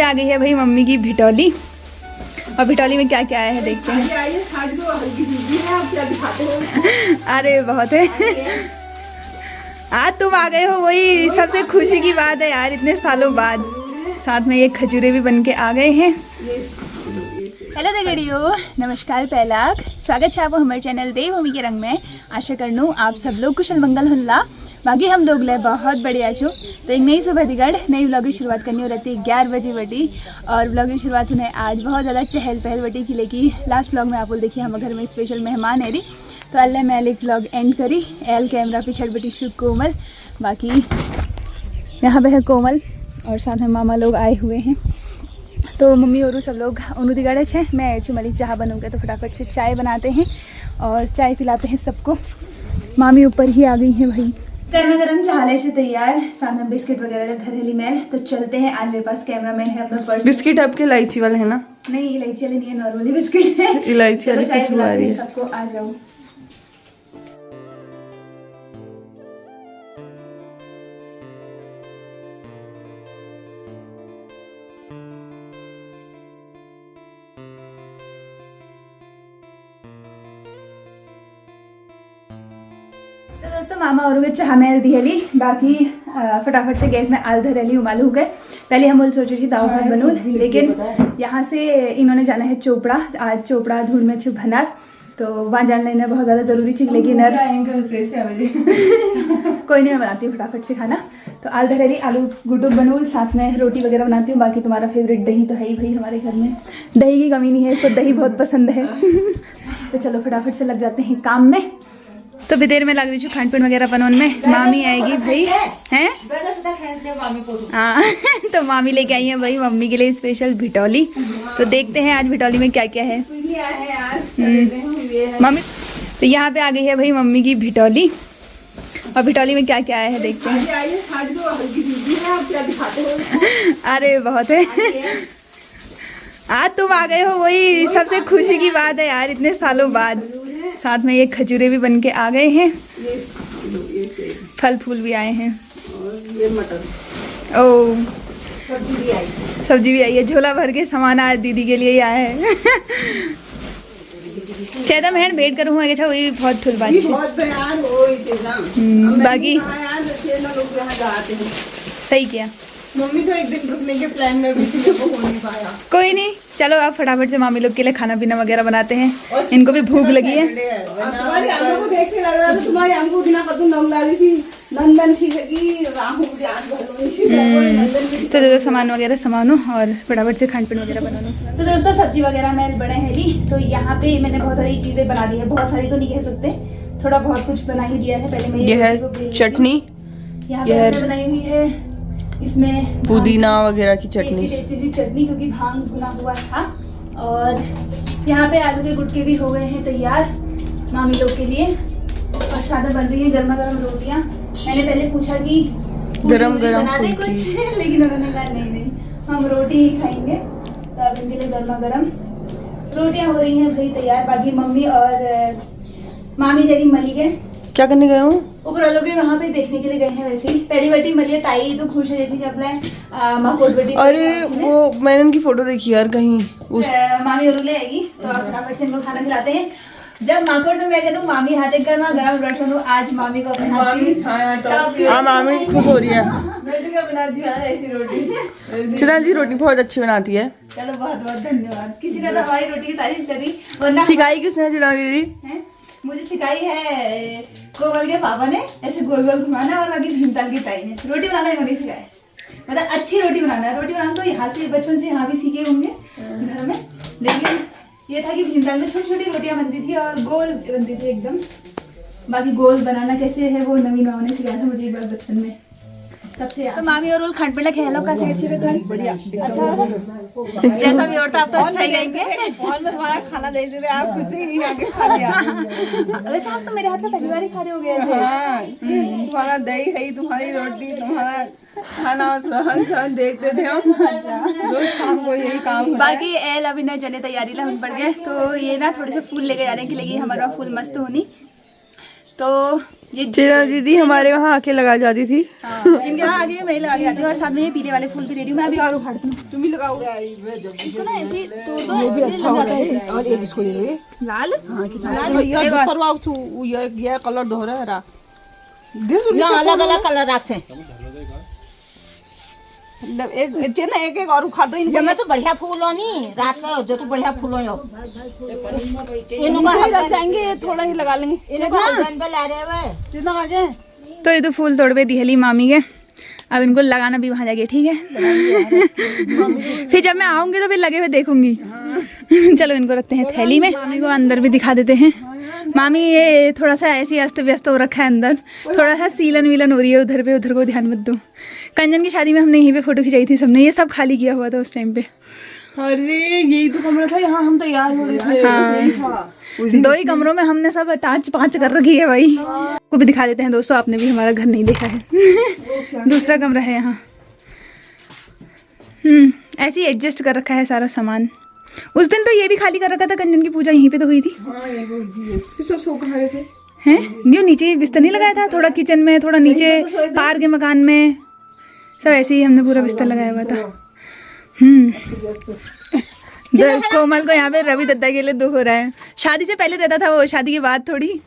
पे आ गई है भाई मम्मी की भिटौली। और भिटौली में क्या क्या आया है देखते हैं। अरे बहुत है। आज तुम आ गए हो वही सबसे खुशी की बात है यार, इतने सालों बाद। साथ में ये खजूरे भी बन के आ गए हैं। हेलो दगड़ियो, नमस्कार पहलाक, स्वागत है आपको हमारे चैनल देवभूमि के रंग में। आशा करनू आप सब लोग कुशल मंगल हुनला। बाकी हम लोग ले बहुत बढ़िया छो। तो एक नई सुबह दिगड़ नई व्लॉग की शुरुआत करनी हो रहती है 11 बजे बटी। और व्लॉग की शुरुआत होने आज बहुत ज़्यादा चहल पहल बटी की, लेकिन लास्ट व्लॉग में आप लोग देखिए हम घर में स्पेशल मेहमान है रही। तो अल्लाह मैं एक व्लॉग एंड करी एल कैमरा पिछड़ बटी शुभ कोमल। बाकी यहाँ पे है कोमल और साथ में मामा लोग आए हुए हैं। तो मम्मी और सब लोग उन्होंने दिगाड़े छे। मैं चुमली चाय बनूँगा तो फटाफट से चाय बनाते हैं और चाय पिलाते हैं सबको। मामी ऊपर ही आ गई हैं भाई। गर्मा गर्म चाय ले तैयार, साथ में बिस्किट वगैरह धरेली मैल। तो चलते हैं। आज मेरे पास कैमरामैन है अपना पर्स। बिस्किट आपके इलायची वाले है ना? नहीं, इलायची वाले नहीं है, नॉर्मली बिस्किट है। इलायची वाले चाय पिलाते हैं सबको, आ जाओ। तो दोस्तों मामा और चाह में दिहली। बाकी फटाफट से गैस में आल धरेली उबालू हो गए। पहले हम बोल सोचे थी दाव भात बनूल, लेकिन यहाँ से इन्होंने जाना है चोपड़ा। आज चोपड़ा धूल में छुप भनार, तो वहाँ जान लेना बहुत ज़्यादा ज़रूरी चीज। लेकिन कोई नहीं, मैं बनाती हूँ फटाफट से खाना। तो आल धरेली आलू गुटुक बनूल, साथ में रोटी वगैरह बनाती हूँ। बाकी तुम्हारा फेवरेट दही तो है ही भाई, हमारे घर में दही की कमी नहीं है, इसको दही बहुत पसंद है। तो चलो फटाफट से लग जाते हैं काम में। तो भी देर में लग रही खान पीन वगैरह बनने में। मामी आएगी भाई हैं। हाँ तो मामी लेके आई है भाई मम्मी के लिए स्पेशल भिटौली। तो देखते हैं आज भिटौली में क्या क्या है। मम्मी तो यहाँ पे आ गई है भाई मम्मी की भिटौली। और भिटौली में क्या क्या आया है देखते हैं। अरे बहुत है। आज तुम आ गए हो वही सबसे खुशी की बात है यार, इतने सालों बाद। साथ में ये खजूरे भी बन के आ गए हैं। फल फूल भी आए हैं और ये मटर। ओ सब्जी भी आई है। झोला भर के सामान आया दीदी के लिए ही आया है। चैदा महन भेंट करूँ वही बहुत ठुल बात है। बाकी सही किया। मम्मी तो एक दिन रुकने के प्लान में भी थी, वो हो नहीं पाया। कोई नहीं, चलो आप फटाफट से मामी लोग के लिए खाना पीना वगैरह बनाते हैं। इनको भी भूख लगी है। देखने लग रहा था तुम्हारी हमको बिना कदू नौलारी थी नंदन थी कि राहु तो दोस्तों सामान वगैरह सामानो और फटाफट से खान पीन वगैरह बना लो। तो दोस्तों सब्जी वगैरह मैं बने है ली। तो यहाँ पे मैंने बहुत सारी चीजें बना दी है। बहुत सारी तो नहीं कह सकते, थोड़ा बहुत कुछ बना ही दिया है। पहले मैं ये है चटनी, यहाँ पे बनाई हुई है। इसमें पुदीना वगैरह की चटनी, टेस्टी सी चटनी, क्योंकि भांग भुना हुआ था। और यहाँ पे आलू के गुटके भी हो गए हैं तैयार मामी लोग के लिए। और सादा बन रही है गर्मा गर्म रोटियाँ। मैंने पहले पूछा कि गरम गरम बना दे कुछ, लेकिन उन्होंने कहा नहीं हम रोटी ही खाएंगे। तो अब इनके लिए गर्मा गर्म रोटियाँ हो रही हैं भाई तैयार। बाकी मम्मी और मामी जरी मली गए। क्या करने गए हूँ? ऊपर वालों के वहाँ पे देखने के लिए गए हैं। वैसे ही पहली बटी मलिया ताई तो खुश है जैसे जब माकोट बटी। अरे वो मैंने उनकी फोटो देखी यार कहीं उस मामी और ले आएगी तो आप फटाफट से इनको खाना खिलाते हैं। जब माकोट में मैं कहूँ मामी हाथ एक गर्मा गर्म रोटी बनूं, आज मामी को अपने हाथ की। हाँ मामी खुश हो रही है। ऐसी रोटी चिदान जी रोटी बहुत अच्छी बनाती है। चलो बहुत बहुत धन्यवाद। किसी ने तो हमारी रोटी की तारीफ करी, वरना सिखाई किसने चिदान दीदी? मुझे सिखाई है कोमल के पापा ने, ऐसे गोल गोल घुमाना। और बाकी भीमताल की ताई ने रोटी बनाना इन्होंने सिखाया। मतलब अच्छी रोटी बनाना है। रोटी बनाना तो यहाँ से बचपन से यहाँ भी सीखे होंगे घर में। लेकिन ये था कि भीमताल में छोटी छोटी रोटियाँ बनती थी और गोल बनती थी एकदम। बाकी गोल बनाना कैसे है वो नवीन मामा ने सिखाया था मुझे एक बार बचपन में। सबसे तो मामी और खंड पे खेलो का सेट से बढ़िया। अच्छा जैसा भी और था आप तो अच्छा ही गाएंगे। में तुम्हारा खाना दे देते आप खुद से नहीं आके खा लिया। वैसे आप तो मेरे हाथ में पहली बार ही खा रहे हो गए थे। हाँ, तुम्हारा दही है, तुम्हारी रोटी, तुम्हारा खाना सहन देखते थे हम रोज शाम को यही काम। बाकी एल अभी न जने तैयारी ला हम पड़ गए। तो ये ना थोड़े से फूल लेके जाने के लिए हमारा फूल मस्त होनी। तो ये चिरा दीदी हमारे वहाँ आके लगा जाती थी। हाँ, इनके यहाँ आगे मैं लगा के आती हूँ और साथ में ये पीले वाले फूल भी दे रही हूँ मैं अभी और उखाड़ती हूँ। तुम ही लगाओगे? इसको ना ऐसे तोड़ दो, ये भी अच्छा होता है। और एक इसको ले लो ये। लाल लाल ये परवा ये कलर दोहरा है रा। अलग अलग कलर रखे एक ना एक और उखाड़ दो इनको। मैं तो बढ़िया फूल हो नी रात में जो तो बढ़िया फूल हो इनको रख जाएंगे, थोड़ा ही लगा लेंगे। तो ये तो फूल तोड़वे दिहली मामी के, अब इनको लगाना भी वहाँ जाके, ठीक है। फिर जब मैं आऊंगी तो फिर लगे हुए देखूंगी। चलो इनको रखते हैं थैली में, मामी को अंदर भी दिखा देते हैं। मामी ये थोड़ा सा ऐसे अस्त व्यस्त हो रखा है अंदर, थोड़ा सा सीलन वीलन हो रही है उधर पे, उधर को ध्यान मत दो। कंजन की शादी में हमने यहीं पे फोटो खिंचाई थी सबने, ये सब खाली किया हुआ था उस टाइम पे। अरे यही तो कमरा था, यहाँ हम तैयार हो रहे थे। हाँ, 2 ही कमरों में हमने सब 5 कर रखी है भाई। को भी दिखा देते हैं दोस्तों, आपने भी हमारा घर नहीं देखा है। दूसरा कमरा है यहाँ। ऐसे ही एडजस्ट कर रखा है सारा सामान। उस दिन तो ये भी खाली कर रखा था, कंजन की पूजा यहीं पे तो हुई थी। सब सो कहाँ रहे थे? हैं न्यू नीचे बिस्तर नहीं लगाया था, थोड़ा किचन में, थोड़ा नीचे पार के मकान में, सब ऐसे ही हमने पूरा बिस्तर लगाया हुआ था। कोमल को यहाँ पे रवि दत्ता के लिए दुख हो रहा है। शादी से पहले रहता था वो, शादी के बाद थोड़ी,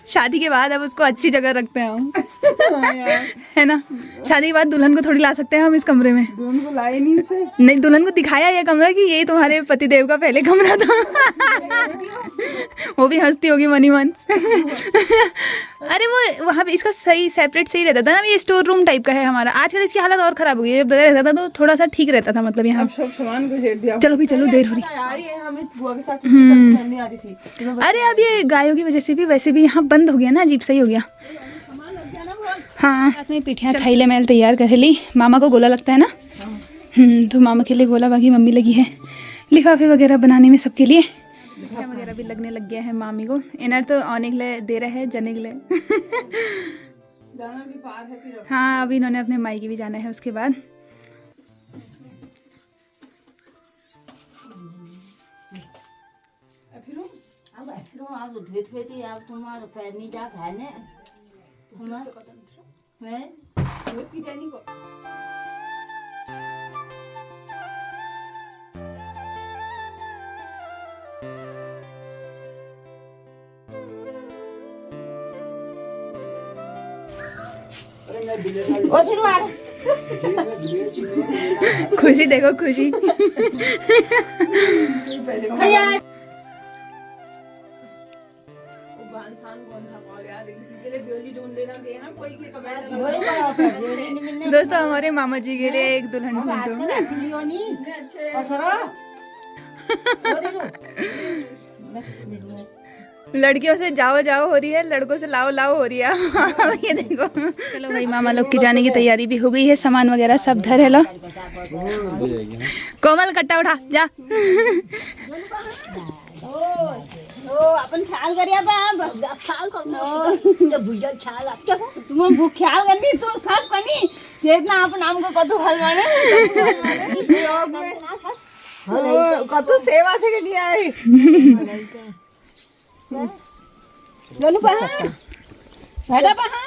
शादी के बाद अब उसको अच्छी जगह रखते हैं हम। है ना, शादी के बाद दुल्हन को थोड़ी ला सकते हैं हम इस कमरे में। दुल्हन को लाए नहीं उसे? नहीं, दुल्हन को दिखाया ये कमरा कि ये तुम्हारे पतिदेव का पहले कमरा था। वो भी हंसती होगी मनी मन। अरे वो वहाँ पे इसका सही सेपरेट सही रहता था ना, ये स्टोर रूम टाइप का है हमारा। आजकल इसकी हालत और खराब हो गई है, जब रहता था तो थोड़ा सा ठीक रहता था, मतलब यहाँ सब सामान को घेर दिया। चलो भी चलो, देर हो रही। यार ये हमें बुआ के साथ स्मेल नहीं आ रही थी। अरे अब ये गायों की वजह से भी वैसे भी यहाँ बंद हो गया ना, अजीब सही हो गया। हाँ, साथ में पिठियाँ थैले मैल तैयार कर ली। मामा को गोला लगता है ना, तो मामा के लिए गोला, बाकी मम्मी लगी है लिफाफे वगैरह बनाने में सबके लिए। पिठियाँ वगैरह भी लगने लग गया है मामी को। इनर तो आने के लिए दे रहे हैं, जाने के लिए जाना भी पार है फिर। हाँ, अभी इन्होंने अपने मायके भी जाना है उसके बाद। अब धुए धुए थी, अब तुम्हारा पैर नहीं जा खाने खुशी देखो, खुशी। दोस्तों हमारे मामा जी के लिए एक दुल्हन ढूंढ दो। लड़कियों से जाओ जाओ हो रही है, लड़कों से लाओ लाओ हो रही है। ये देखो। चलो भाई, मामा लोग की जाने की तैयारी भी हो गई है, सामान वगैरह सब धर है लो। कोमल कट्टा उठा जा। अपन ख्याल करिए ख्याल तुम भूख ख्याल करनी तो सब करनी जितना अपन नाम को कतो हलवाने कतो सेवा थे के दिया है। दोनों पहा बैठा पहा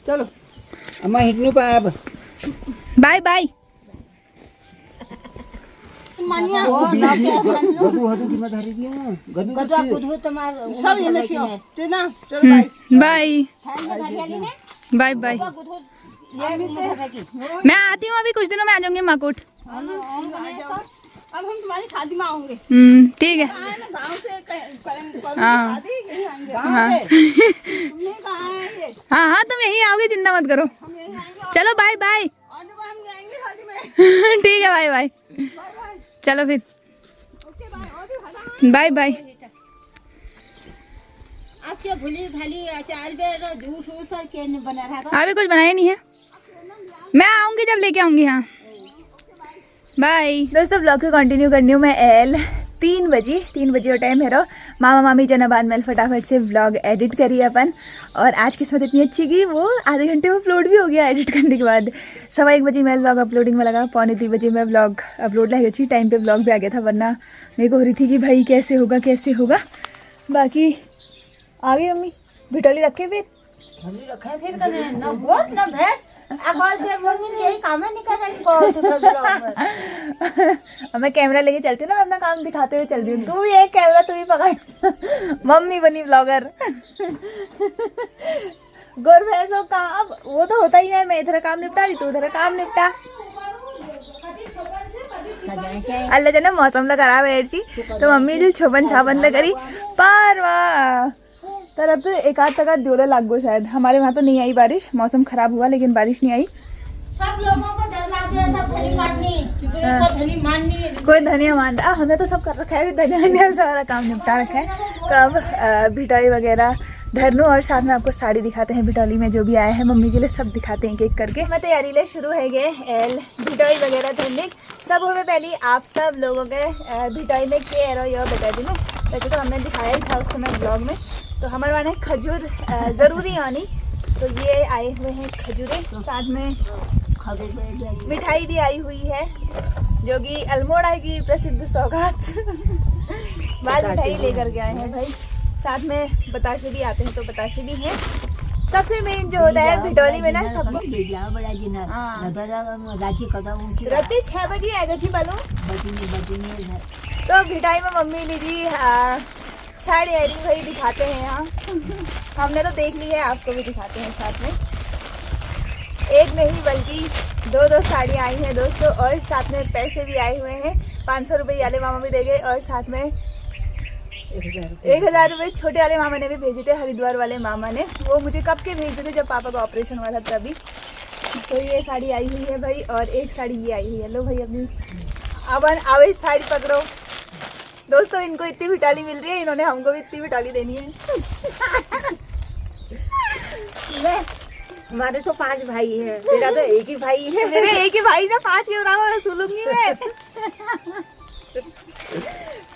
चलो अम्मा हिटनु पा। अब बाय बाय। मानिया गदू हदू की मत हरी दिया गदू गदवा कुदू तुम्हार सब ये में सियो तेना। चलो बाय बाय बाय बाय। मैं आती हूँ, अभी कुछ दिनों में आ जाऊंगी माकोट। अब हम तुम्हारी शादी में आऊंगे। ठीक है। गांव से हाँ हाँ हाँ, तुम यहीं आओगे, चिंता मत करो। चलो बाय बाय। ठीक है, बाय बाय। चलो फिर बाय बाय। आप क्या भूली भाली अचार बेरो जूस वूस के बना रहा था? अभी कुछ बनाया नहीं है, मैं आऊंगी जब लेके आऊंगी। हाँ बाय। दोस्तों ब्लॉग को कंटिन्यू करनी हूँ मैं। 3 बजे और टाइम है रो। मामा मामी जनाबाद में फटाफट से व्लॉग एडिट करी अपन, और आज किस्मत इतनी अच्छी की वो आधे घंटे में अपलोड भी हो गया। एडिट करने के बाद 1:15 बजे मैं व्लॉग अपलोडिंग में लगा, 2:45 बजे मैं व्लॉग अपलोड लाई अच्छी टाइम पे व्लॉग भी आ गया था, वरना मेरे को हो रही थी कि भाई कैसे होगा। बाकी आ गई मम्मी, भिटोली रखे फिर अभी रखा है फिर कने ना बहुत ना भेट अकॉल से मम्मी ने यही काम नहीं कर रही कॉल तो सब लोग अब मैं कैमरा लेके चलती हूँ ना, अपना काम दिखाते हुए चलती हूँ। तू ये कैमरा तू ही पकड़ मम्मी बनी ब्लॉगर। गोर भैंसों का अब वो तो होता ही है, मैं इधर काम निपटा दी, तू उधर काम निपटा। अल्लाह जाने मौसम ला खराब है ऐसी, तो मम्मी जो छोपन छापन ला करी पर वाह तरफ तो एक आध तक जोड़ा लाग गो शायद। हमारे वहाँ तो नहीं आई बारिश, मौसम खराब हुआ लेकिन बारिश नहीं आई। सब लोगों को डर लग गया, सब धनी काटनी को धनी माननी। कोई धनिया मान रहा, हमें तो सब कर रखा है, धनिया सारा काम निपटा रखा है। तो अब भिटोली वगैरह धरनू और साथ में आपको साड़ी दिखाते हैं भिटोली में जो भी आया है मम्मी के लिए, सब दिखाते हैं एक करके। मैं तैयारी ले शुरू है गए एल भिटोली वगैरह धरने सब हुए। पहले आप सब लोगों के भिटोली में के रो यो बता दी मैं, वैसे तो हमने दिखाया ही था उस समय ब्लॉग में। तो हमारे वाले खजूर ज़रूरी आनी, तो ये आए हुए हैं खजूरें, साथ में मिठाई भी आई हुई है जो कि अल्मोड़ा की प्रसिद्ध सौगात बाल मिठाई लेकर के आए हैं भाई। साथ में बताशे भी आते हैं, तो बताशे भी हैं। सबसे मेन जो होता है भिटोली में ना सब रात 6 बजे आएगा जी बालू। तो भिटाई में मम्मी लीजिए साड़ी आई भाई दिखाते हैं यहाँ। हमने तो देख ली है, आपको भी दिखाते हैं साथ में। एक नहीं बल्कि दो साड़ी आई हैं दोस्तों, और साथ में पैसे भी आए हुए हैं। 500 रुपये वाले मामा भी दे गए, और साथ में 1000 रुपये छोटे वाले मामा ने भी भेजे थे, हरिद्वार वाले मामा ने। वो मुझे कब के भेजे थे, जब पापा का ऑपरेशन हुआ था तभी। तो ये साड़ी आई हुई है भाई, और एक साड़ी ये आई हुई है। लो भाई अपनी अब आवे साड़ी पकड़ो दोस्तों। इनको इतनी भिटाली मिल रही है, इन्होंने हमको भी इतनी भिटाली देनी है। हमारे तो 5 भाई है, तेरा तो एक ही भाई है। मेरे एक ही भाई ना, 5 के बराबर रसूलूंगी मैं।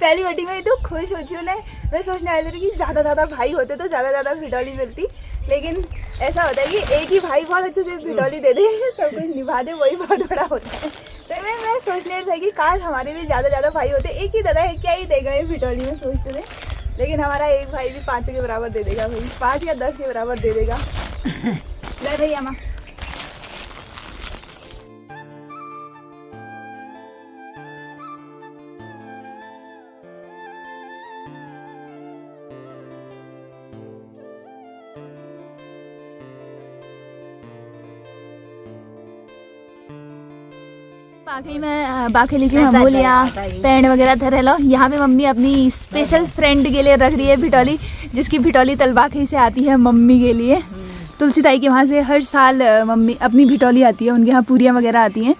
पहली वटी में तो खुश होती हूँ ना, मैं सोचने आई थी कि ज़्यादा भाई होते तो ज़्यादा भिटोली मिलती, लेकिन ऐसा होता है कि एक ही भाई बहुत अच्छे से भिटोली दे दे, सब कुछ निभा दे, वही बहुत बड़ा होता है। तो मैं सोचने था कि काश हमारे भी ज़्यादा भाई होते। एक ही दादा है, क्या ही देगा ये भिटोली में सोचते थे, लेकिन हमारा एक भाई भी 5 के बराबर दे देगा भाई, 5 या 10 के बराबर दे देगा। ले भैया माँ बाकी लीजिए हमूलिया पेड़ वगैरह धरे लो। यहाँ पे मम्मी अपनी स्पेशल फ्रेंड के लिए रख रही है भिटोली, जिसकी भिटोली तलबाखी से आती है मम्मी के लिए। तुलसी ताई के वहाँ से हर साल मम्मी अपनी भिटोली आती है, उनके यहाँ पूरियाँ वगैरह आती हैं,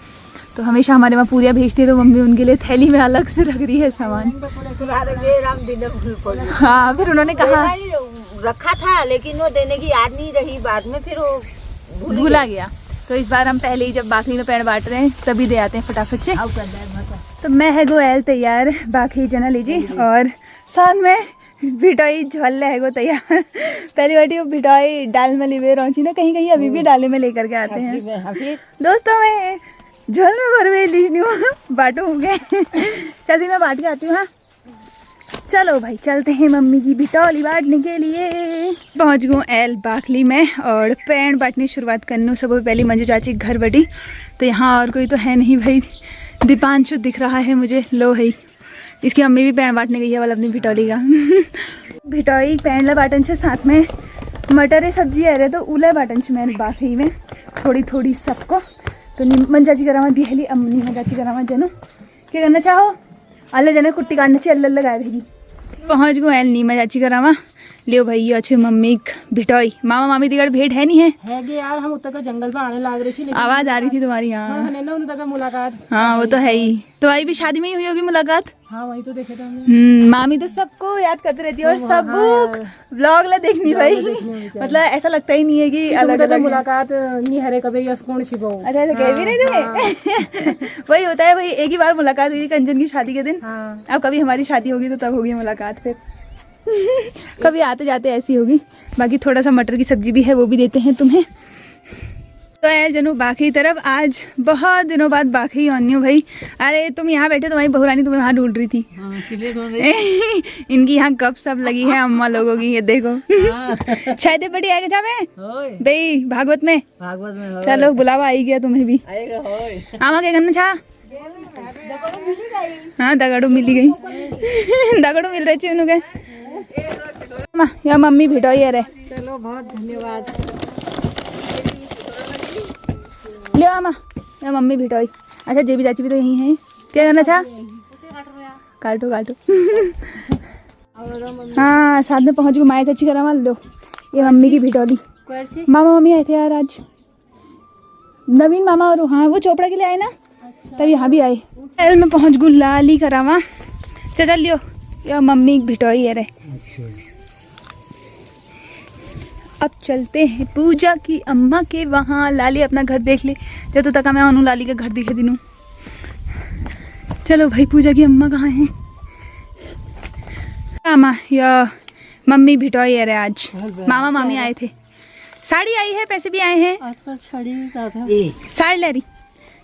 तो हमेशा हमारे वहाँ पूरियाँ भेजती है। तो मम्मी उनके लिए थैली में अलग से रख रही है सामान। हाँ फिर उन्होंने कहा रखा था, लेकिन वो देने की याद नहीं रही, बाद में फिर वो भूला गया। तो इस बार हम पहले ही जब बाखली में पेड़ बांट रहे हैं तभी दे आते हैं फटाफट से। तो मैं है गो एल तैयार, बाकी जना लीजिए, और साथ में भिटोई झोल है गो तैयार। पहली बाटी वो भिटोई डाल में लिवे रही ना, कहीं अभी भी डाले में लेकर के आते हैं दोस्तों। मैं झोल में भर हुए लीजनी हूँ, बाटो हो गए। चलिए मैं बांट के आती हूँ। हाँ चलो भाई चलते हैं मम्मी की भिटोली बांटने के लिए। पहुँच गऊँ एल बाखली में, और पेड़ बांटने शुरुआत करने सब पहले मंजू चाची घर बैठी। तो यहाँ और कोई तो है नहीं भाई, दीपांशु दिख रहा है मुझे। लो है इसकी मम्मी भी पेड़ बांटने गई है वाला अपनी भिटोली का। भिटोई पेड़ ला बाटन से साथ में मटर सब्जी आ रहे, तो उला बाटन से मैंने बाखली में थोड़ी सबको। तो नीमन चाची करावा दिहली, अब नीमन चाची करावा जनो क्या करना चाहो, अल्लाह जने कुट्टी काटने से अल्लाह लगाए रहेगी। पहुँच गो एल नीमा चाची करावा। लियो भाई ये अच्छे मम्मी भिटोई मामा मामी दिगड़ भेंट है नहीं है कि यार हम उत्तर का जंगल में आने लग रही थी, आवाज आ रही थी तुम्हारी। हाँ मुलाकात। हाँ वो तो है ही, तुम्हारी भी शादी में ही हुई होगी मुलाकात। हाँ वही तो देखे थे। मामी तो सबको याद करते रहती है, और सब व्लॉग ला देखनी भाई, मतलब ऐसा लगता ही नहीं है कि अलग अलग मुलाकात नहीं हरे कभी कौन छिपो। अच्छा ऐसा कह भी नहीं थे। वही होता है भाई, एक ही बार मुलाकात हुई कंचन की शादी के दिन। अब कभी हमारी शादी होगी तो तब होगी मुलाकात, फिर कभी आते जाते ऐसी होगी। बाकी थोड़ा सा मटर की सब्जी भी है, वो भी देते हैं तुम्हें। तो है जनू बाकी तरफ आज बहुत दिनों बाद बाकी आनी भाई। अरे तुम यहाँ बैठे, तुम्हारी बहुरानी तुम्हें वहाँ ढूंढ रही थी। इनकी यहाँ कब सब लगी है अम्मा लोगों की, ये देखो। शायद बड़ी आएगा जा में भाई भागवत में चलो बुलावा आई गया तुम्हें भी। आमा क्या करना चाह? हाँ दगड़ू मिली गई दगड़ू मिल रही थी उनके। या मम्मी भिटो ये रे। चलो बहुत धन्यवाद। लियो आमा या मम्मी भिटोई। अच्छा जेबी चाची भी तो यही है। क्या करना चाह? काटो काटो। हाँ साथ में पहुँच गए। माया चाची करा मान लो। ये मम्मी की भिटोली। मामा मम्मी आए थे यार आज। नवीन मामा और हाँ वो चोपड़ा के लिए आए ना, तब यहाँ भी आए। एल में पहुँच गू लाली करावा। चल लियो या मम्मी भिटोई है रे। अब चलते हैं पूजा की अम्मा के वहाँ। लाली अपना घर देख ले। जब तो तक मैं अनु लाली का घर दिखे दिनू। चलो भाई पूजा की अम्मा कहाँ है? अम्मा या मम्मी भिटोई है रे आज। मामा मामी आए थे। साड़ी आई है, पैसे भी आए हैं। साड़ी ले रही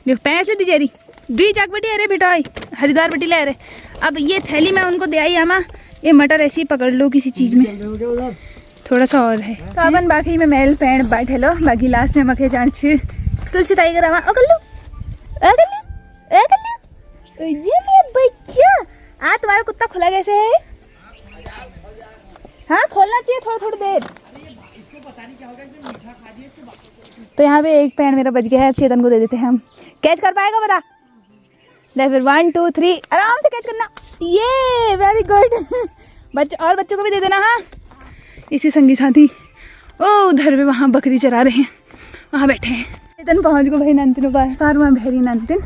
लियो, पैसे दीजिए रही दी जाग बटी अरे भिटोई हरिद्वार बटी ले रहे। अब ये थैली मैं उनको दे आई अम्मा। ये मटर ऐसे ही पकड़ लो किसी चीज में, थोड़ा सा और है। तो अपन बाकी में मेल पैंट बैठे लो। बाकी लास्ट में मखे जान छी तुलसी ताई करावा। अगल्लू अगल्लू अगल्लू ये मेरा बच्चा। आ तुम्हारा कुत्ता खुला कैसे है? हाँ खोलना चाहिए थोड़ा थोड़ी देर। तो यहाँ पे एक पैंट मेरा बच गया है। अब चेतन को दे देते हैं हम। कैच कर पाएगा बता? ले फिर 1 2 3 आराम से कैच करना। ये वेरी गुड। बच्चे और बच्चों को भी दे देना। हाँ इसी संगी साथी ओ उधर भी वहाँ बकरी चरा रहे हैं, वहाँ बैठे हैं। चेतन पहुँच गो भाई नंतिन पार वहाँ बहरी नंतिन।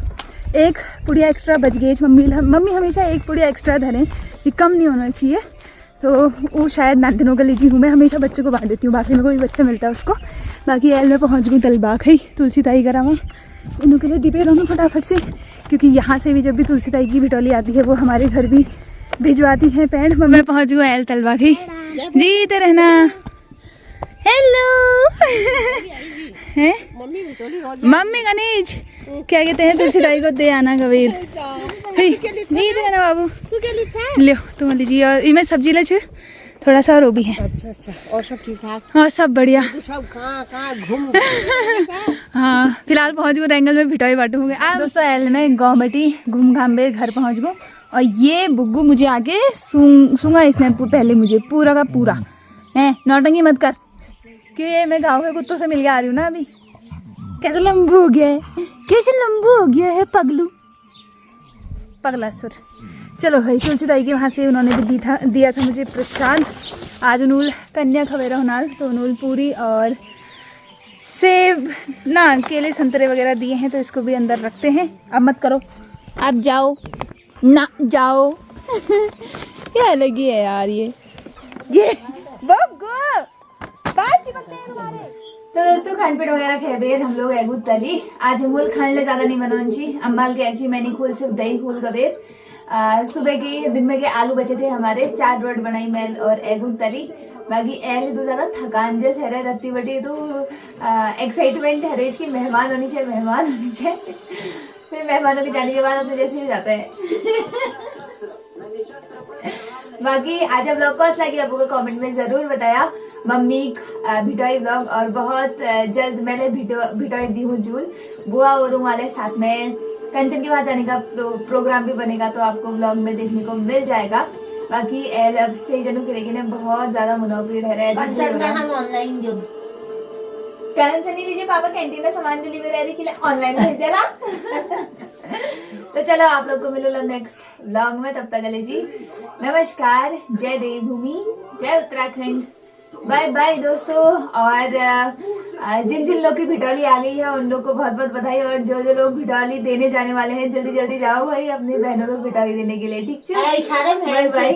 एक पुड़िया एक्स्ट्रा बच गई। मम्मी हमेशा एक पुड़िया एक्स्ट्रा धरें, ये कम नहीं होना चाहिए। तो वो शायद नंतिनों का लीजी हूँ मैं, हमेशा बच्चों को बांध देती हूँ। बाकी में कोई बच्चा मिलता है उसको। बाकी एल में पहुँच गई तलबाग है तुलसी ताई करावा। इनों के लिए दीपे रहूँ फटाफट से, क्योंकि यहाँ से भी जब भी तुलसी ताई की बिटौली आती है वो हमारे घर भी भिजवाती हैं पैंट। मैं पहुँच गई एल तलबाग ही। जीते रहना। हेलो है मम्मी गणेश क्या कहते हैं तुलसी ताई को दे आना कबीर। जीते रहना बाबू। लो तुम लीजिए। और मैं सब्जी ले छू थोड़ा सा और भी है। अच्छा और सब ठीक ठाक? हाँ सब बढ़िया। सब कहाँ घूम हाँ फिलहाल पहुँच गए रेंगल में भिटोई बाटू हो गए। दोस्तों एल में गाँव बेटी घूम घाम बे घर पहुँच गो। और ये बुग्गू मुझे आके सूंगा इसने पहले मुझे पूरा का पूरा है। नौटंकी मत कर कि मैं गाँव के कुत्तों से मिल के आ रही हूँ ना। अभी कैसे लंबू हो गया है, कैसे लंबू हो गया है पगलू पगला सुर। चलो भाई तुलसी ताई के वहाँ से उन्होंने भी दिया था मुझे प्रसाद। आज उनूल कन्या खवेरा होनाल तो उनूल पूरी और सेब ना केले संतरे वगैरह दिए हैं। तो इसको भी अंदर रखते हैं। अब मत करो, अब जाओ ना जाओ। क्या लगी है यार ये तो दोस्तों खानपीट वगैरह खे बेद हम लोग एगू तली। आज मूल खाने ज्यादा नहीं बनाऊंगी। अम्बाल के अच्छी मैंने खूल सिर्फ दही खूल कबेर। सुबह के दिन में के आलू बचे थे हमारे, 4 रोट बनाई मैल और एगू तली। बाकी एल तो ज्यादा थकान जैसे है रत्ती बटी तो एक्साइटमेंट है रेज की मेहमान होनी चाहिए। फिर मेहमानों के जाने के बाद अपने जैसे भी जाता है। बाकी आज आप लोग को अच्छा लगी आपको कमेंट में जरूर बताया। मम्मी भिटोई ब्लॉग और बहुत जल्द मैंने भिटोई दी हूँ जूल बुआ और वाले साथ में कंचन के वहाँ जाने का प्रोग्राम भी बनेगा तो आपको ब्लॉग में देखने को मिल जाएगा। बाकी एल अब से जनों के लेकिन बहुत ज्यादा मुनाफिर है हम ऑनलाइन जो कंचन ही लीजिए पापा कैंटीन में सामान डिलीवरी के लिए ऑनलाइन भेज देला। तो चलो आप लोग को मिलो नेक्स्ट व्लॉग में। तब तक के लिए जी नमस्कार, जय देवभूमि, जय उत्तराखंड, बाय बाय दोस्तों। और जिन जिन लोग की भिटौली आ गई है उन लोग को बहुत बहुत बधाई। और जो जो लोग भिटौली देने जाने वाले हैं जल्दी जल्दी जाओ भाई अपनी बहनों को भिटौली देने के लिए। ठीक है, बाय बाय।